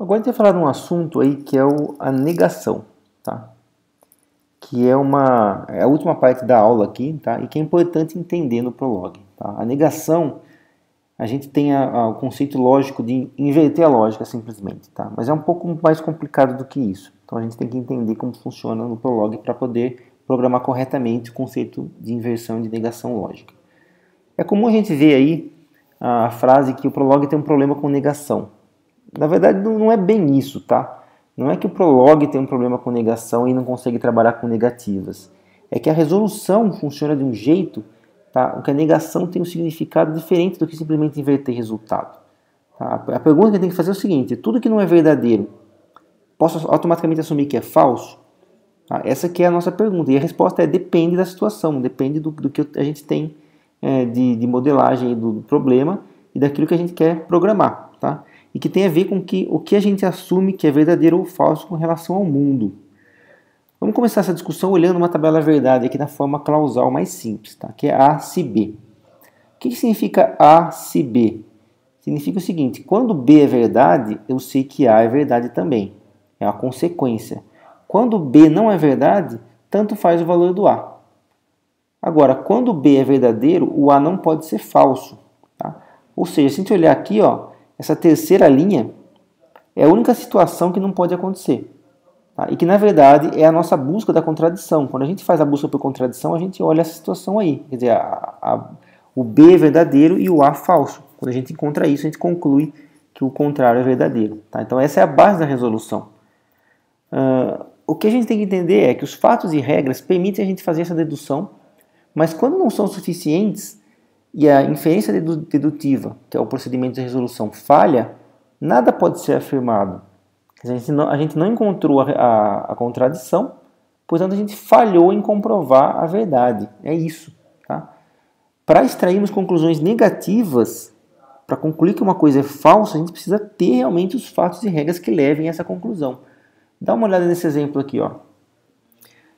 Agora a gente vai falar de um assunto aí que é a negação, tá? Que é a última parte da aula aqui, tá? E que é importante entender no prologue, tá? A negação, a gente tem o conceito lógico de inverter a lógica simplesmente, tá? Mas é um pouco mais complicado do que isso. Então a gente tem que entender como funciona no prologue para poder programar corretamente o conceito de inversão e de negação lógica. É comum a gente ver aí a frase que o prologue tem um problema com negação. Na verdade, não é bem isso, tá? Não é que o prologue tem um problema com negação e não consegue trabalhar com negativas. É que a resolução funciona de um jeito, tá? Que a negação tem um significado diferente do que simplesmente inverter resultado. Tá? A pergunta que tem que fazer é o seguinte: tudo que não é verdadeiro, posso automaticamente assumir que é falso? Tá? Essa que é a nossa pergunta. E a resposta é: depende da situação, depende do que a gente tem de modelagem do problema e daquilo que a gente quer programar, tá? E que tem a ver com o que a gente assume que é verdadeiro ou falso com relação ao mundo. Vamos começar essa discussão olhando uma tabela verdade aqui na forma clausal mais simples, tá? Que é A se B. O que significa A se B? Significa o seguinte: quando B é verdade, eu sei que A é verdade também. É uma consequência. Quando B não é verdade, tanto faz o valor do A. Agora, quando B é verdadeiro, o A não pode ser falso. Tá? Ou seja, se a gente olhar aqui, ó, essa terceira linha é a única situação que não pode acontecer. Tá? E que, na verdade, é a nossa busca da contradição. Quando a gente faz a busca por contradição, a gente olha essa situação aí. Quer dizer, o B é verdadeiro e o A falso. Quando a gente encontra isso, a gente conclui que o contrário é verdadeiro. Tá? Então, essa é a base da resolução. O que a gente tem que entender é que os fatos e regras permitem a gente fazer essa dedução, mas quando não são suficientes e a inferência dedutiva, que é o procedimento de resolução, falha, nada pode ser afirmado. A gente não encontrou a contradição, portanto a gente falhou em comprovar a verdade. É isso. Tá? Para extrairmos conclusões negativas, para concluir que uma coisa é falsa, a gente precisa ter realmente os fatos e regras que levem a essa conclusão. Dá uma olhada nesse exemplo aqui, ó.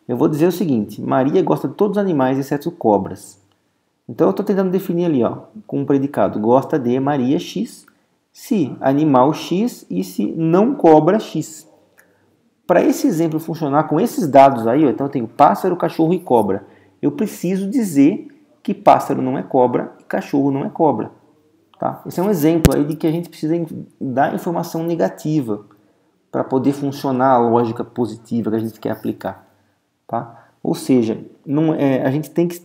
Eu vou dizer o seguinte: Maria gosta de todos os animais exceto cobras. Então eu estou tentando definir ali, ó, com um predicado: gosta de Maria X, se animal X e se não cobra X. Para esse exemplo funcionar com esses dados aí, ó, então eu tenho pássaro, cachorro e cobra. Eu preciso dizer que pássaro não é cobra e cachorro não é cobra. Tá? Esse é um exemplo aí de que a gente precisa dar informação negativa para poder funcionar a lógica positiva que a gente quer aplicar. Tá? Ou seja, a gente tem que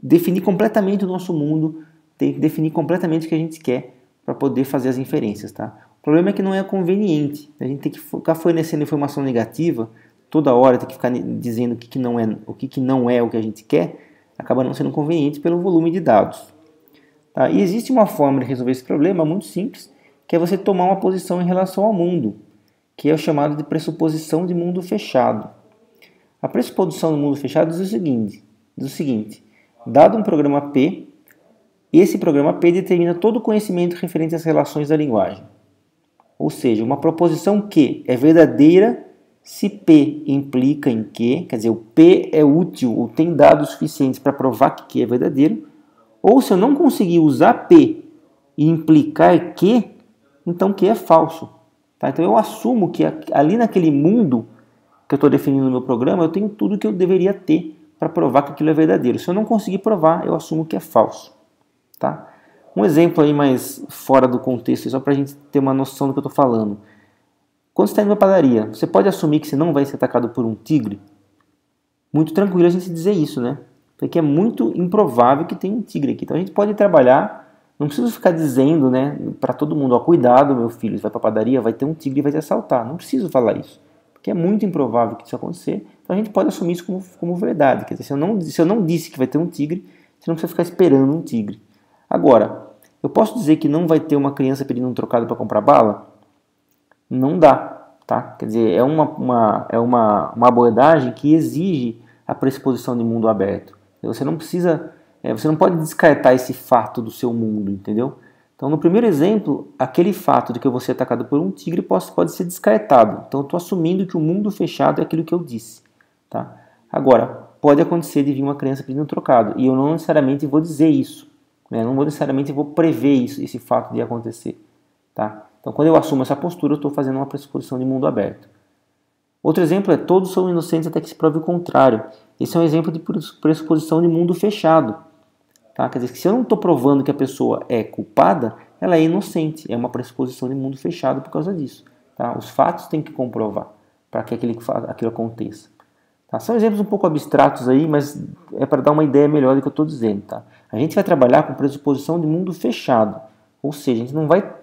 definir completamente o nosso mundo, tem que definir completamente o que a gente quer para poder fazer as inferências. Tá? O problema é que não é conveniente, a gente tem que ficar fornecendo informação negativa toda hora, tem que ficar dizendo o que não é o que a gente quer, acaba não sendo conveniente pelo volume de dados. Tá? E existe uma forma de resolver esse problema muito simples, que é você tomar uma posição em relação ao mundo, que é o chamado de pressuposição de mundo fechado. A pressuposição do mundo fechado diz o seguinte: dado um programa P, esse programa P determina todo o conhecimento referente às relações da linguagem. Ou seja, uma proposição Q é verdadeira se P implica em Q, quer dizer, o P é útil ou tem dados suficientes para provar que Q é verdadeiro, ou se eu não conseguir usar P e implicar Q, então Q é falso. Tá? Então eu assumo que ali naquele mundo que eu estou definindo no meu programa, eu tenho tudo que eu deveria ter para provar que aquilo é verdadeiro. Se eu não conseguir provar, eu assumo que é falso. Tá? Um exemplo aí mais fora do contexto, só para a gente ter uma noção do que eu estou falando. Quando você está indo na padaria, você pode assumir que você não vai ser atacado por um tigre? Muito tranquilo a gente dizer isso, né? Porque é muito improvável que tenha um tigre aqui. Então a gente pode trabalhar, não precisa ficar dizendo, né, para todo mundo: ó, cuidado, meu filho, você vai para a padaria, vai ter um tigre e vai te assaltar. Não preciso falar isso, que é muito improvável que isso acontecer, então a gente pode assumir isso como verdade. Quer dizer, se eu não disse que vai ter um tigre, você não precisa ficar esperando um tigre. Agora, eu posso dizer que não vai ter uma criança pedindo um trocado para comprar bala? Não dá, tá? Quer dizer, é uma abordagem que exige a pressuposição de mundo aberto. Você não precisa, você não pode descartar esse fato do seu mundo, entendeu? Então, no primeiro exemplo, aquele fato de que eu vou ser atacado por um tigre pode ser descartado. Então, eu estou assumindo que o mundo fechado é aquilo que eu disse. Tá? Agora, pode acontecer de vir uma criança pedindo um trocado, e eu não necessariamente vou dizer isso. Né? Não necessariamente vou prever esse fato de acontecer. Tá? Então, quando eu assumo essa postura, eu estou fazendo uma pressuposição de mundo aberto. Outro exemplo é: todos são inocentes até que se prove o contrário. Esse é um exemplo de pressuposição de mundo fechado. Tá? Quer dizer, que se eu não estou provando que a pessoa é culpada, ela é inocente. É uma pressuposição de mundo fechado por causa disso. Tá? Os fatos têm que comprovar para que aquilo aconteça. Tá? São exemplos um pouco abstratos aí, mas é para dar uma ideia melhor do que eu estou dizendo. Tá? A gente vai trabalhar com pressuposição de mundo fechado. Ou seja, a gente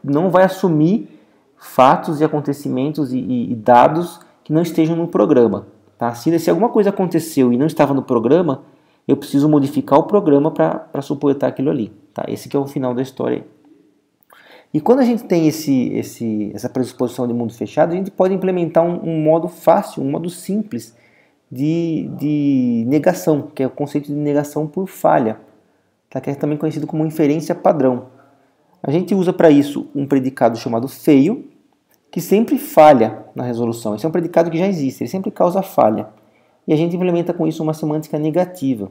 não vai assumir fatos e acontecimentos e dados que não estejam no programa. Tá? Se alguma coisa aconteceu e não estava no programa, eu preciso modificar o programa para suportar aquilo ali. Tá? Esse que é o final da história. E quando a gente tem essa pressuposição de mundo fechado, a gente pode implementar um modo fácil, um modo simples de negação, que é o conceito de negação por falha, tá? Que é também conhecido como inferência padrão. A gente usa para isso um predicado chamado feio, que sempre falha na resolução. Esse é um predicado que já existe, ele sempre causa falha. E a gente implementa com isso uma semântica negativa.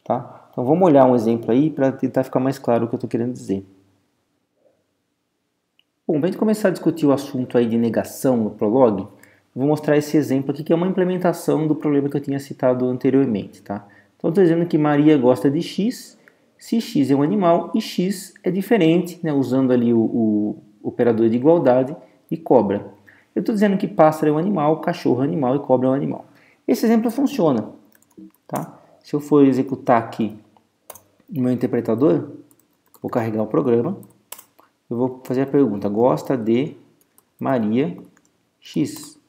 Tá? Então vamos olhar um exemplo aí para tentar ficar mais claro o que eu estou querendo dizer. Bom, para a gente começar a discutir o assunto aí de negação no Prolog, vou mostrar esse exemplo aqui, que é uma implementação do problema que eu tinha citado anteriormente. Tá? Então estou dizendo que Maria gosta de X, se X é um animal e X é diferente, né, usando ali o operador de igualdade, e cobra. Eu estou dizendo que pássaro é um animal, cachorro é um animal e cobra é um animal. Esse exemplo funciona. Tá? Se eu for executar aqui no meu interpretador, vou carregar o programa, eu vou fazer a pergunta: gosta de Maria X?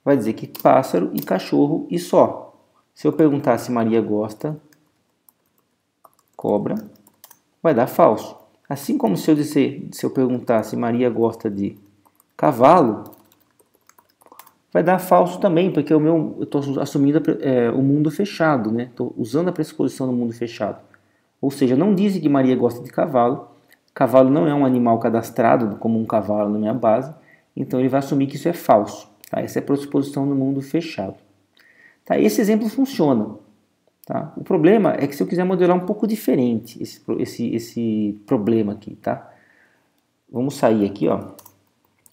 Vai dizer que pássaro e cachorro e só. Se eu perguntar se Maria gosta cobra, vai dar falso. Assim como se eu perguntar se Maria gosta de cavalo, vai dar falso também, porque eu estou assumindo o mundo fechado, né? Estou usando a pressuposição do mundo fechado. Ou seja, não diz que Maria gosta de cavalo. Cavalo não é um animal cadastrado como um cavalo na minha base, então ele vai assumir que isso é falso. Tá? Essa é a pressuposição do mundo fechado. Tá? Esse exemplo funciona. Tá? O problema é que se eu quiser modelar um pouco diferente esse problema aqui, tá? Vamos sair aqui, ó.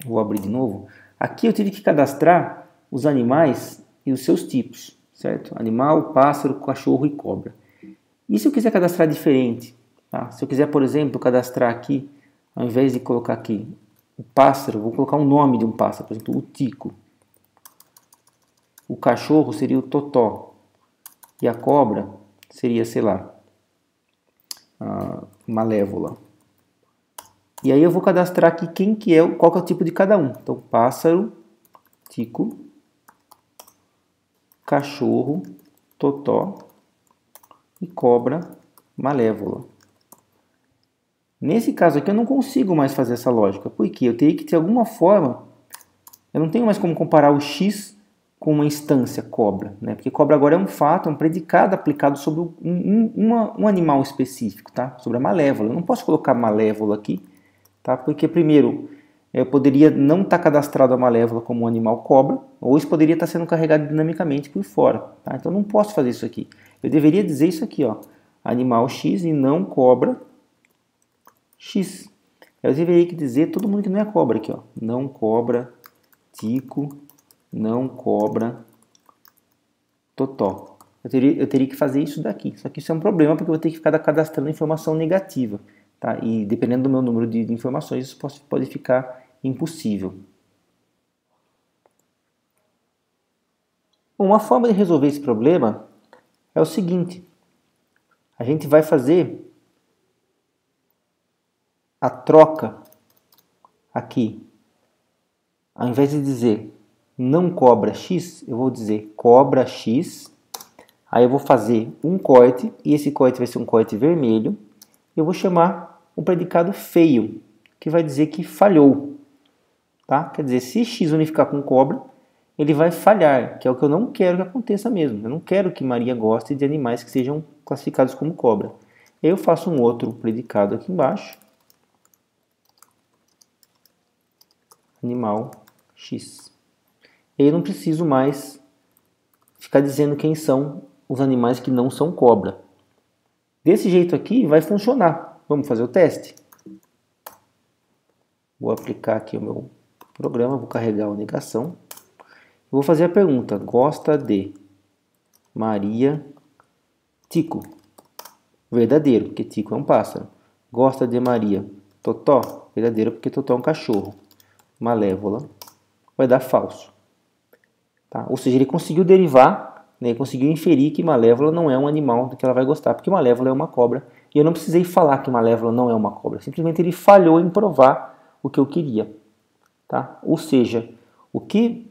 Vou abrir de novo. Aqui eu tive que cadastrar os animais e os seus tipos, certo? Animal, pássaro, cachorro e cobra. E se eu quiser cadastrar diferente? Tá? Se eu quiser, por exemplo, cadastrar aqui, ao invés de colocar aqui o pássaro, vou colocar um nome de um pássaro, por exemplo, o Tico. O cachorro seria o Totó. E a cobra seria, sei lá, a Malévola. E aí eu vou cadastrar aqui qual que é o tipo de cada um. Então, pássaro, Tico, cachorro, Totó e cobra, Malévola. Nesse caso aqui eu não consigo mais fazer essa lógica, porque eu teria que ter alguma forma, eu não tenho mais como comparar o X com uma instância cobra, né? Porque cobra agora é um fato, é um predicado aplicado sobre um animal específico, tá? Sobre a Malévola. Eu não posso colocar Malévola aqui, tá? Porque primeiro, eu poderia não estar cadastrado a Malévola como um animal cobra, ou isso poderia estar sendo carregado dinamicamente por fora, tá? Então eu não posso fazer isso aqui. Eu deveria dizer isso aqui, ó, animal X e não cobra X. Eu deveria dizer todo mundo que não é cobra aqui, ó, não cobra, Tico, não cobra, Totó. Eu teria que fazer isso daqui. Só que isso é um problema, porque eu vou ter que ficar cadastrando informação negativa. Tá? E dependendo do meu número de informações, isso pode ficar impossível. Bom, uma forma de resolver esse problema é o seguinte. A gente vai fazer a troca aqui. Ao invés de dizer não cobra X, eu vou dizer cobra X. Aí eu vou fazer um corte, e esse corte vai ser um corte vermelho. Eu vou chamar um predicado feio, que vai dizer que falhou. Tá? Quer dizer, se X unificar com cobra, ele vai falhar, que é o que eu não quero que aconteça mesmo. Eu não quero que Maria goste de animais que sejam classificados como cobra. Eu faço um outro predicado aqui embaixo. Animal X. Eu não preciso mais ficar dizendo quem são os animais que não são cobra. Desse jeito aqui vai funcionar. Vamos fazer o teste? Vou aplicar aqui o meu programa, vou carregar a negação. Vou fazer a pergunta, gosta de Maria Tico? Verdadeiro, porque Tico é um pássaro. Gosta de Maria Totó? Verdadeiro, porque Totó é um cachorro. Malévola vai dar falso. Tá? Ou seja, ele conseguiu derivar, né, ele conseguiu inferir que Malévola não é um animal que ela vai gostar, porque Malévola é uma cobra. E eu não precisei falar que Malévola não é uma cobra. Simplesmente ele falhou em provar o que eu queria. Tá? Ou seja, o que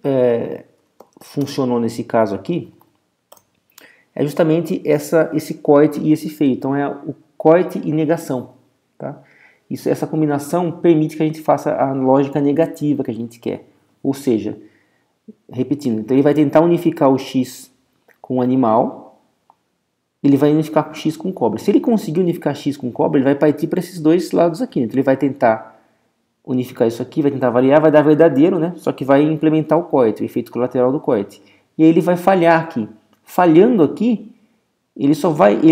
funcionou nesse caso aqui é justamente esse coit e esse feio. Então é o coit e negação. Tá? Essa combinação permite que a gente faça a lógica negativa que a gente quer. Ou seja, repetindo, então ele vai tentar unificar o x com o animal, ele vai unificar o x com cobra. Se ele conseguir unificar x com cobra, ele vai partir para esses dois lados aqui. Então ele vai tentar unificar isso aqui, vai tentar variar, vai dar verdadeiro, né? Só que vai implementar o coit, o efeito colateral do coit. E aí ele vai falhar aqui. Falhando aqui, ele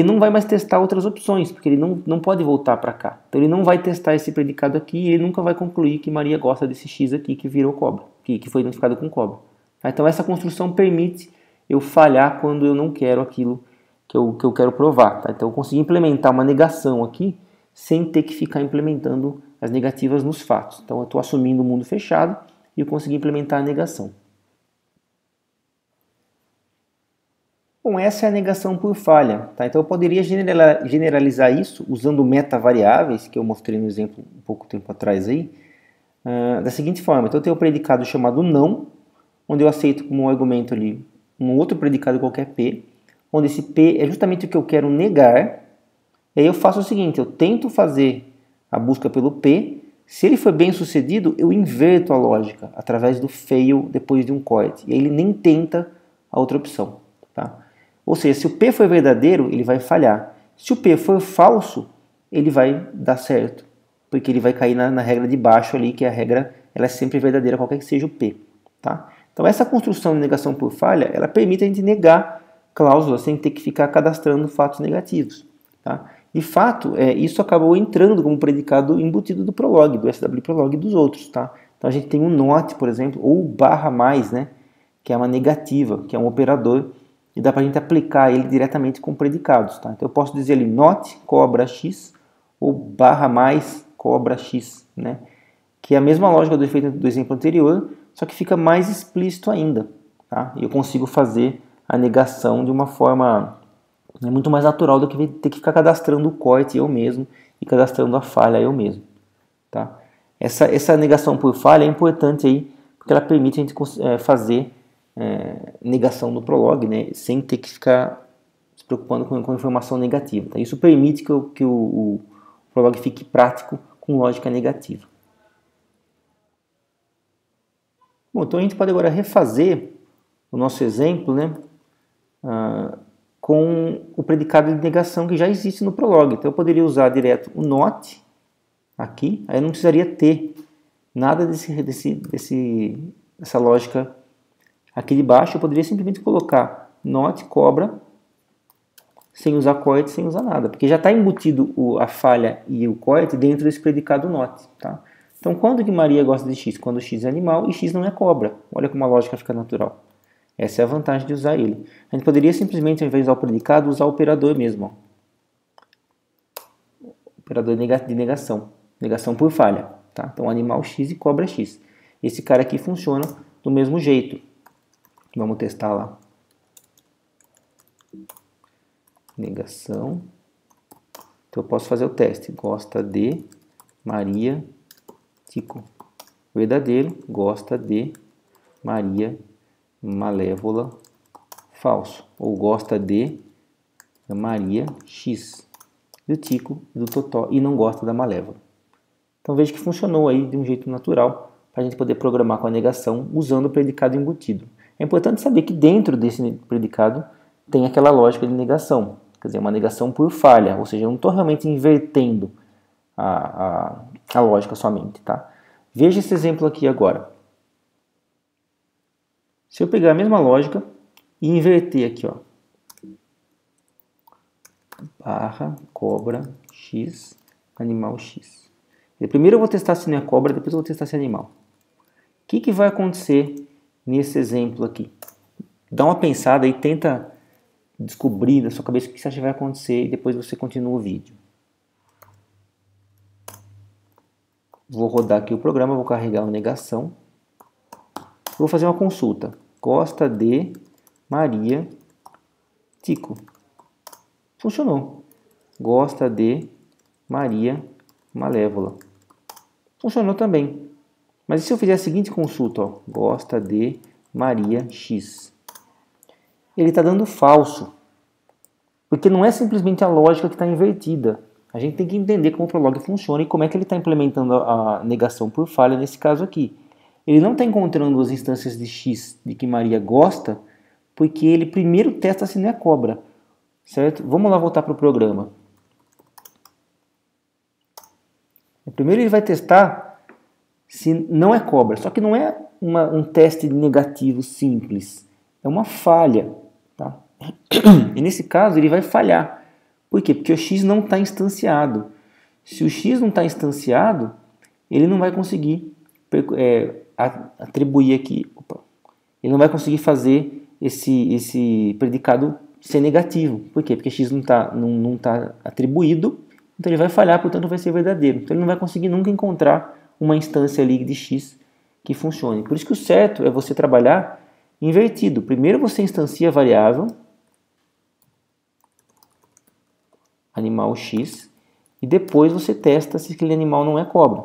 não vai mais testar outras opções, porque ele não pode voltar para cá. Então ele não vai testar esse predicado aqui e ele nunca vai concluir que Maria gosta desse x aqui que virou cobra, que foi identificado com cobra. Então essa construção permite eu falhar quando eu não quero aquilo que eu quero provar. Tá? Então eu consegui implementar uma negação aqui sem ter que ficar implementando as negativas nos fatos. Então eu estou assumindo o mundo fechado e eu consegui implementar a negação. Bom, essa é a negação por falha. Tá? Então eu poderia generalizar isso usando metavariáveis, que eu mostrei no exemplo um pouco tempo atrás aí, da seguinte forma. Então eu tenho um predicado chamado não, onde eu aceito como argumento ali um outro predicado qualquer P, onde esse P é justamente o que eu quero negar. E aí eu faço o seguinte, eu tento fazer a busca pelo P, se ele for bem sucedido, eu inverto a lógica através do fail depois de um coit. E aí ele nem tenta a outra opção. Tá? Ou seja, se o P for verdadeiro, ele vai falhar. Se o P for falso, ele vai dar certo. Porque ele vai cair na regra de baixo ali, que a regra ela é sempre verdadeira, qualquer que seja o P. Tá? Então essa construção de negação por falha, ela permite a gente negar cláusulas sem ter que ficar cadastrando fatos negativos. Tá? De fato, isso acabou entrando como predicado embutido do Prolog, do SW Prolog e dos outros. Tá? Então a gente tem um not, por exemplo, ou barra mais, né? Que é uma negativa, que é um operador, e dá para a gente aplicar ele diretamente com predicados. Tá? Então eu posso dizer ali not cobra x ou barra mais cobra x, né? Que é a mesma lógica do efeito do exemplo anterior, só que fica mais explícito ainda. Tá? E eu consigo fazer a negação de uma forma muito mais natural do que ter que ficar cadastrando o coit eu mesmo e cadastrando a falha eu mesmo. Tá? Essa negação por falha é importante aí, porque ela permite a gente fazer negação no Prolog, né, sem ter que ficar se preocupando com informação negativa. Tá? Isso permite que o Prolog fique prático com lógica negativa. Bom, então a gente pode agora refazer o nosso exemplo, né, com o predicado de negação que já existe no Prolog. Então eu poderia usar direto o not aqui, aí eu não precisaria ter nada dessa lógica aqui de baixo. Eu poderia simplesmente colocar not cobra sem usar coit, sem usar nada, porque já está embutido a falha e o coit dentro desse predicado not. Tá? Então, quando que Maria gosta de x? Quando x é animal e x não é cobra. Olha como a lógica fica natural. Essa é a vantagem de usar ele. A gente poderia simplesmente, ao invés de usar o predicado, usar o operador mesmo. Ó. Operador de negação. Negação por falha. Tá? Então, animal x e cobra x. Esse cara aqui funciona do mesmo jeito. Vamos testar lá. Negação. Então eu posso fazer o teste. Gosta de Maria Tico. Verdadeiro. Gosta de Maria Malévola. Falso. Ou gosta de Maria X. Do Tico e do Totó. E não gosta da Malévola. Então veja que funcionou aí de um jeito natural para a gente poder programar com a negação usando o predicado embutido. É importante saber que dentro desse predicado tem aquela lógica de negação, quer dizer, uma negação por falha, ou seja, eu não estou realmente invertendo a lógica somente. Tá? Veja esse exemplo aqui agora. Se eu pegar a mesma lógica e inverter aqui, ó, barra, cobra, x, animal x. Primeiro eu vou testar se não é cobra, depois eu vou testar se é animal. O que vai acontecer nesse exemplo aqui? Dá uma pensada e tenta descobrir na sua cabeça o que você acha que vai acontecer e depois você continua o vídeo. Vou rodar aqui o programa, vou carregar uma negação. Vou fazer uma consulta. Gosta de Maria Tico. Funcionou. Gosta de Maria Malévola. Funcionou também. Mas e se eu fizer a seguinte consulta? Ó? Gosta de Maria X. Ele está dando falso. Porque não é simplesmente a lógica que está invertida. A gente tem que entender como o Prolog funciona e como é que ele está implementando a negação por falha nesse caso aqui. Ele não está encontrando as instâncias de X de que Maria gosta, porque ele primeiro testa se não é cobra. Certo? Vamos lá voltar para o programa. Primeiro ele vai testar se não é cobra. Só que não é um teste negativo simples. É uma falha. Tá? E nesse caso ele vai falhar. Por quê? Porque o X não está instanciado. Se o X não está instanciado, ele não vai conseguir atribuir aqui. Ele não vai conseguir fazer esse predicado ser negativo. Por quê? Porque X não tá atribuído, então ele vai falhar, portanto vai ser verdadeiro. Então ele não vai conseguir nunca encontrar uma instância ali de X que funcione. Por isso que o certo é você trabalhar invertido. Primeiro você instancia a variável animal X e depois você testa se aquele animal não é cobra.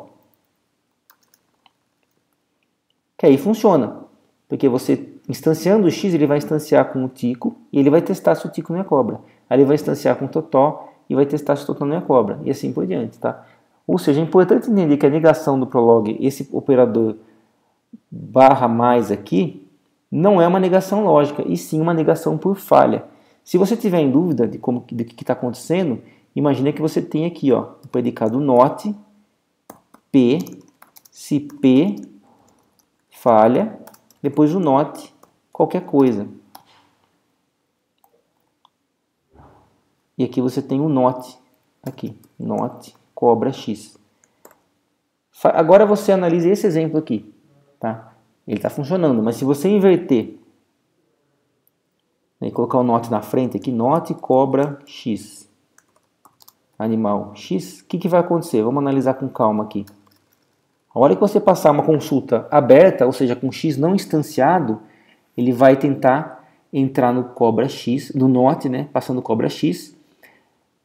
Que aí funciona. Porque você, instanciando o X, ele vai instanciar com o Tico e ele vai testar se o Tico não é cobra. Aí ele vai instanciar com o Totó e vai testar se o Totó não é cobra. E assim por diante, tá? Ou seja, é importante entender que a negação do Prolog, esse operador barra mais aqui, não é uma negação lógica, e sim uma negação por falha. Se você tiver em dúvida do que está acontecendo, imagine que você tem aqui ó, o predicado not, P, se P falha, depois o not, qualquer coisa. E aqui você tem o not, aqui, not, cobra X. Agora você analisa esse exemplo aqui, tá? Ele está funcionando, mas se você inverter e colocar o not na frente aqui, not, cobra X, animal X, o que vai acontecer? Vamos analisar com calma aqui. A hora que você passar uma consulta aberta, ou seja, com X não instanciado, ele vai tentar entrar no cobra X, no not, né, passando cobra X.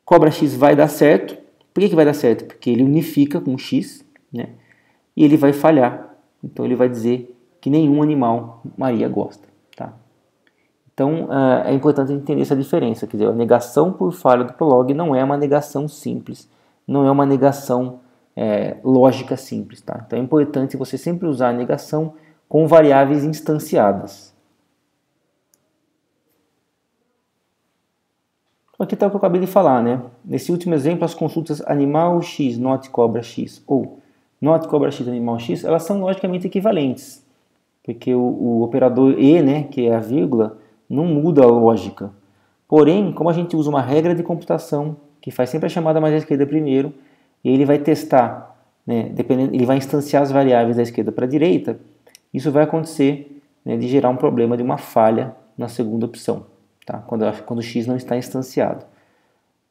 Cobra X vai dar certo. Por que vai dar certo? Porque ele unifica com X, né, e ele vai falhar. Então ele vai dizer que nenhum animal Maria gosta. Tá? Então é importante entender essa diferença. Quer dizer, a negação por falha do Prolog não é uma negação simples, não é uma negação lógica simples. Tá? Então é importante você sempre usar a negação com variáveis instanciadas. Aqui está o que eu acabei de falar, né? Nesse último exemplo, as consultas animal X, not cobra X ou not cobra X, animal X, elas são logicamente equivalentes, porque o operador E, né, que é a vírgula, não muda a lógica. Porém, como a gente usa uma regra de computação que faz sempre a chamada mais à esquerda primeiro, e ele vai testar, né, ele vai instanciar as variáveis da esquerda para a direita, isso vai acontecer, né, de gerar um problema de uma falha na segunda opção. Tá? Quando o X não está instanciado.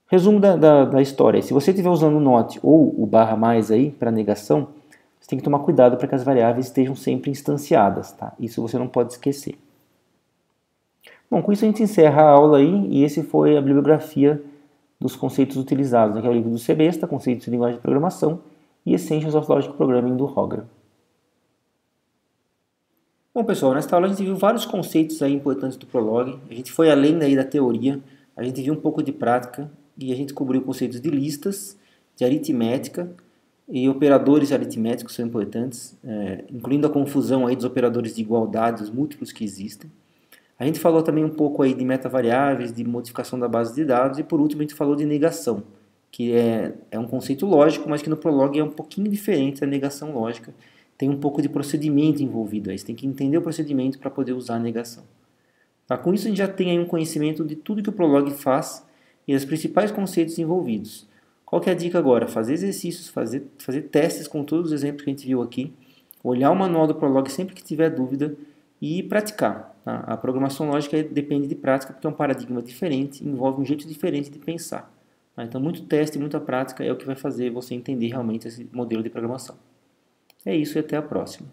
Resumo da história. Se você estiver usando o not ou o barra mais aí para negação, você tem que tomar cuidado para que as variáveis estejam sempre instanciadas. Tá? Isso você não pode esquecer. Bom, com isso a gente encerra a aula aí e esse foi a bibliografia dos conceitos utilizados, que é o livro do Sebesta, Conceitos de Linguagem de Programação e Essentials of Logic Programming do Hogar. Bom, pessoal, nesta aula a gente viu vários conceitos aí importantes do Prolog. A gente foi além daí da teoria, a gente viu um pouco de prática e a gente cobriu conceitos de listas, de aritmética e operadores aritméticos são importantes, incluindo a confusão aí dos operadores de igualdade, os múltiplos que existem. A gente falou também um pouco aí de metavariáveis, de modificação da base de dados e por último a gente falou de negação, que é um conceito lógico, mas que no Prolog é um pouquinho diferente da negação lógica. Tem um pouco de procedimento envolvido aí. Você tem que entender o procedimento para poder usar a negação. Tá? Com isso, a gente já tem aí um conhecimento de tudo que o Prolog faz e os principais conceitos envolvidos. Qual que é a dica agora? Fazer exercícios, fazer testes com todos os exemplos que a gente viu aqui, olhar o manual do Prolog sempre que tiver dúvida e praticar. Tá? A programação lógica depende de prática porque é um paradigma diferente, envolve um jeito diferente de pensar. Tá? Então, muito teste, muita prática é o que vai fazer você entender realmente esse modelo de programação. É isso e até a próxima.